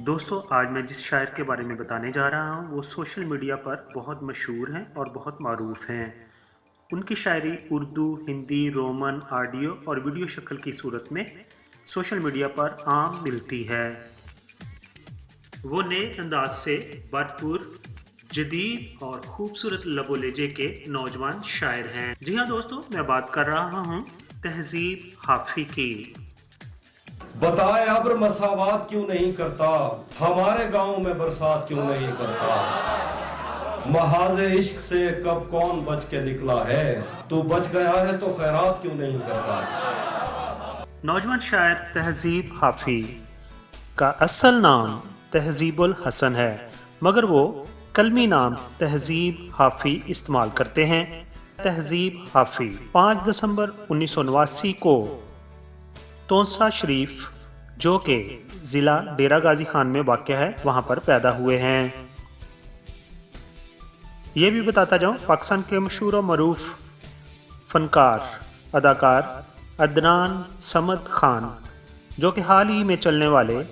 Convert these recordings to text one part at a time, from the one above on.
दोस्तों आज मैं जिस शायर के बारे में बताने जा रहा हूँ वो सोशल मीडिया पर बहुत मशहूर हैं और बहुत मरूफ हैं। उनकी शायरी उर्दू, हिंदी, रोमन, ऑडियो और वीडियो शक्ल की सूरत में सोशल मीडिया पर आम मिलती है। वो नए अंदाज से भरपूर, जदीद और खूबसूरत लबो लहजे के नौजवान शायर हैं। जी हाँ दोस्तों, मैं बात कर रहा हूँ तहजीब हाफी की। बताए अब्र मसावात क्यों नहीं करता, हमारे गांव में बरसात क्यों नहीं करता। महाज़े इश्क से कब कौन बच के निकला है, तू बच गया है तो खैरात क्यों नहीं करता। नौजवान शायर तहजीब हाफी का असल नाम तहजीबुल हसन है, मगर वो कलमी नाम तहजीब हाफी इस्तेमाल करते हैं। तहजीब हाफी 5 दिसंबर 1989 को तोंसा शरीफ, जो कि ज़िला डेरा गाजी खान में वाक़या है, वहाँ पर पैदा हुए हैं। ये भी बताता जाऊँ, पाकिस्तान के मशहूर और मरूफ फ़नकार अदाकार अदनान समद खान, जो कि हाल ही में चलने वाले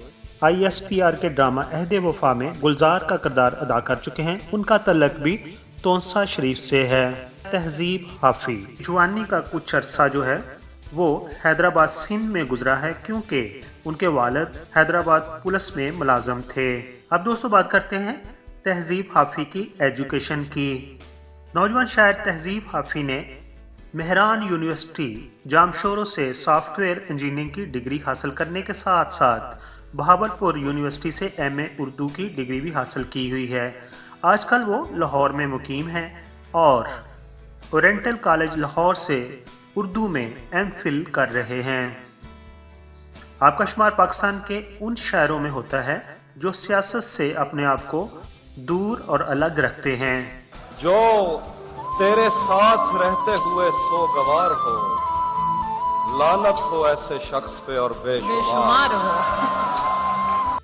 ISPR के ड्रामा अहद वफा में गुलजार का किरदार अदा कर चुके हैं, उनका तल्लक भी तोंसा शरीफ से है। तहजीब हाफी जवानी का कुछ अरसा जो है वो हैदराबाद सिंध में गुजरा है, क्योंकि उनके वालिद हैदराबाद पुलिस में मुलाजम थे। अब दोस्तों बात करते हैं तहजीब हाफी की एजुकेशन की। नौजवान शायर तहजीब हाफी ने मेहरान यूनिवर्सिटी जामशोरो से सॉफ्टवेयर इंजीनियरिंग की डिग्री हासिल करने के साथ साथ बहावलपुर यूनिवर्सिटी से MA उर्दू की डिग्री भी हासिल की हुई है। आजकल वो लाहौर में मुकीम हैं और ओरिएंटल कॉलेज लाहौर से उर्दू में MPhil कर रहे हैं। आपका शुमार पाकिस्तान के उन शायरों में होता है जो सियासत से अपने आप को दूर और अलग रखते हैं। जो तेरे साथ रहते हुए सोगवार हो, लानत हो ऐसे शख्स पे और बेशुमार हो।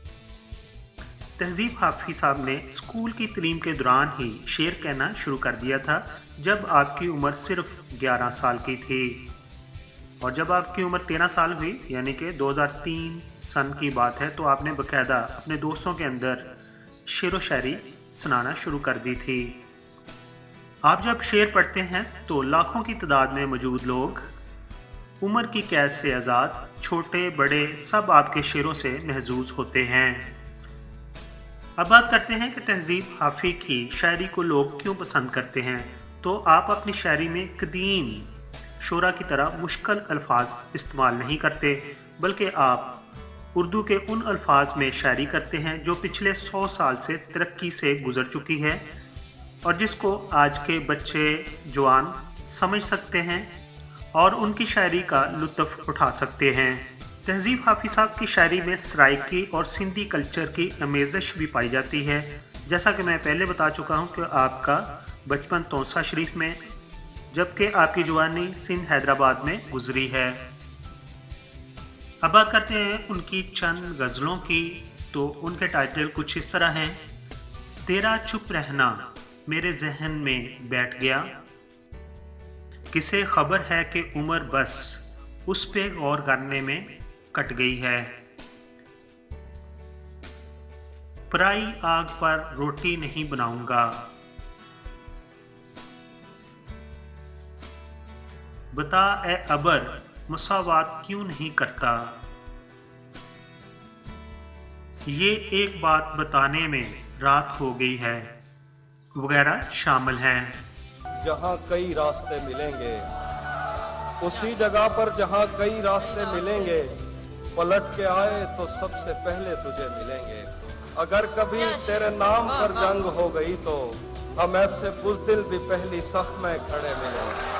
तहजीब हाफी साहब ने स्कूल की तालीम के दौरान ही शेर कहना शुरू कर दिया था, जब आपकी उम्र सिर्फ 11 साल की थी। और जब आपकी उम्र 13 साल हुई, यानी कि 2003 सन की बात है, तो आपने बाकायदा अपने दोस्तों के अंदर शेर व शायरी सुनाना शुरू कर दी थी। आप जब शेर पढ़ते हैं तो लाखों की तादाद में मौजूद लोग उम्र की कैद से आज़ाद, छोटे बड़े सब आपके शेरों से महजूज होते हैं। अब बात करते हैं कि तहजीब हाफी की शायरी को लोग क्यों पसंद करते हैं। तो आप अपनी शायरी में कदीम शोरा की तरह मुश्किल अल्फाज इस्तेमाल नहीं करते, बल्कि आप उर्दू के उन अल्फाज में शायरी करते हैं जो पिछले 100 साल से तरक्की से गुजर चुकी है और जिसको आज के बच्चे जवान समझ सकते हैं और उनकी शायरी का लुत्फ़ उठा सकते हैं। तहजीब हाफी साहब की शायरी में सराइकी और सिंधी कल्चर की आमेज़श भी पाई जाती है। जैसा कि मैं पहले बता चुका हूँ कि आपका बचपन तोंसा शरीफ में, जबकि आपकी जवानी सिंध हैदराबाद में गुजरी है। अब बात करते हैं उनकी चंद गज़लों की। तो उनके टाइटल कुछ इस तरह हैं। तेरा चुप रहना मेरे जहन में बैठ गया, किसे खबर है कि उम्र बस उस पे गौर करने में कट गई है। पराई आग पर रोटी नहीं बनाऊंगा, बता ए अबर मुसावात क्यों नहीं करता। ये एक बात बताने में रात हो गई है, वगैरह शामिल हैं। जहाँ कई रास्ते मिलेंगे, उसी जगह पर जहाँ कई रास्ते मिलेंगे, पलट के आए तो सबसे पहले तुझे मिलेंगे। अगर कभी तेरे नाम पर जंग हो गई तो हम ऐसे बुज़दिल भी पहली सफ में खड़े मिलेंगे।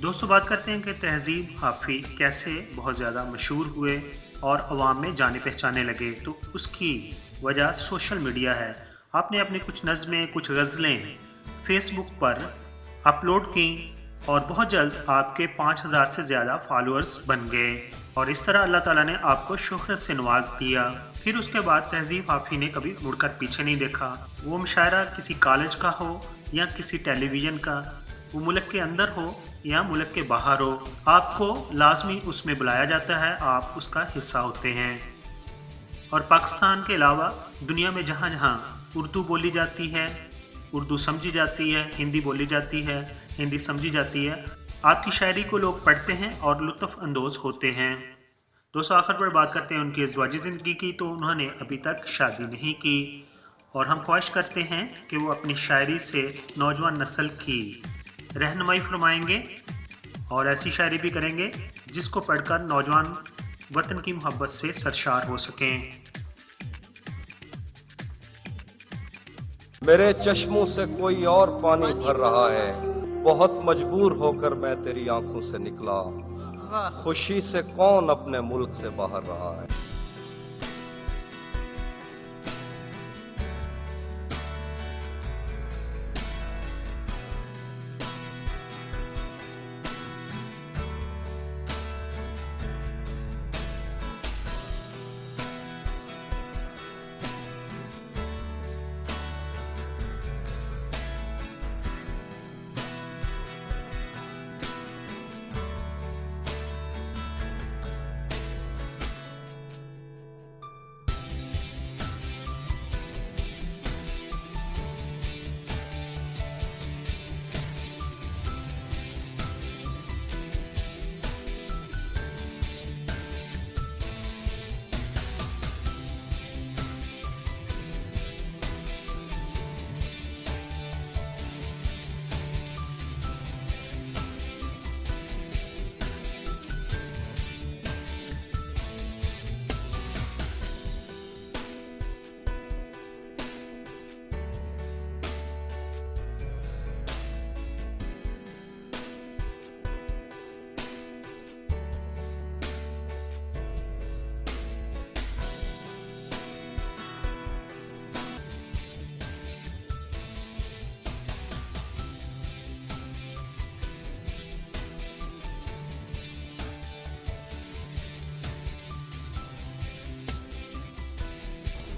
दोस्तों बात करते हैं कि तहजीब हाफी कैसे बहुत ज़्यादा मशहूर हुए और अवाम में जाने पहचाने लगे। तो उसकी वजह सोशल मीडिया है। आपने अपनी कुछ नज़में, कुछ गज़लें फेसबुक पर अपलोड की और बहुत जल्द आपके 5000 से ज़्यादा फॉलोअर्स बन गए और इस तरह अल्लाह ताला ने आपको शोहरत से नवाज दिया। फिर उसके बाद तहजीब हाफी ने कभी मुड़कर पीछे नहीं देखा। वो मुशायरा किसी कॉलेज का हो या किसी टेलीविज़न का, वो मुल्क के अंदर हो یا ملک کے باہر ہو، آپ کو لازمی اس میں بلایا جاتا ہے، آپ اس کا حصہ ہوتے ہیں۔ اور پاکستان کے علاوہ دنیا میں جہاں جہاں اردو بولی جاتی ہے، اردو سمجھی جاتی ہے، ہندی بولی جاتی ہے، ہندی سمجھی جاتی ہے، آپ کی شاعری کو لوگ پڑھتے ہیں اور لطف اندوز ہوتے ہیں۔ دوستو آخر پر بات کرتے ہیں ان کی ازدواجی زندگی کی، تو انہوں نے ابھی تک شادی نہیں کی، اور ہم خواہش کرتے ہیں کہ وہ اپنی شاعری سے نوجوان نسل کی رہنمائی فرمائیں گے اور ایسی شاعری بھی کریں گے جس کو پڑھ کر نوجوان وطن کی محبت سے سرشار ہو سکیں۔ میرے چشموں سے کوئی اور پانی بھر رہا ہے، بہت مجبور ہو کر میں تیری آنکھوں سے نکلا، خوشی سے کون اپنے ملک سے باہر رہا ہے۔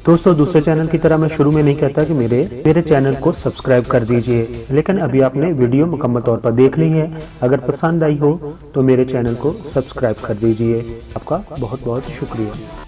دوستو دوسرے چینل کی طرح میں شروع میں نہیں کہتا کہ میرے چینل کو سبسکرائب کر دیجئے، لیکن ابھی آپ نے ویڈیو مکمل طور پر دیکھ لی ہے، اگر پسند آئی ہو تو میرے چینل کو سبسکرائب کر دیجئے۔ آپ کا بہت بہت شکریہ۔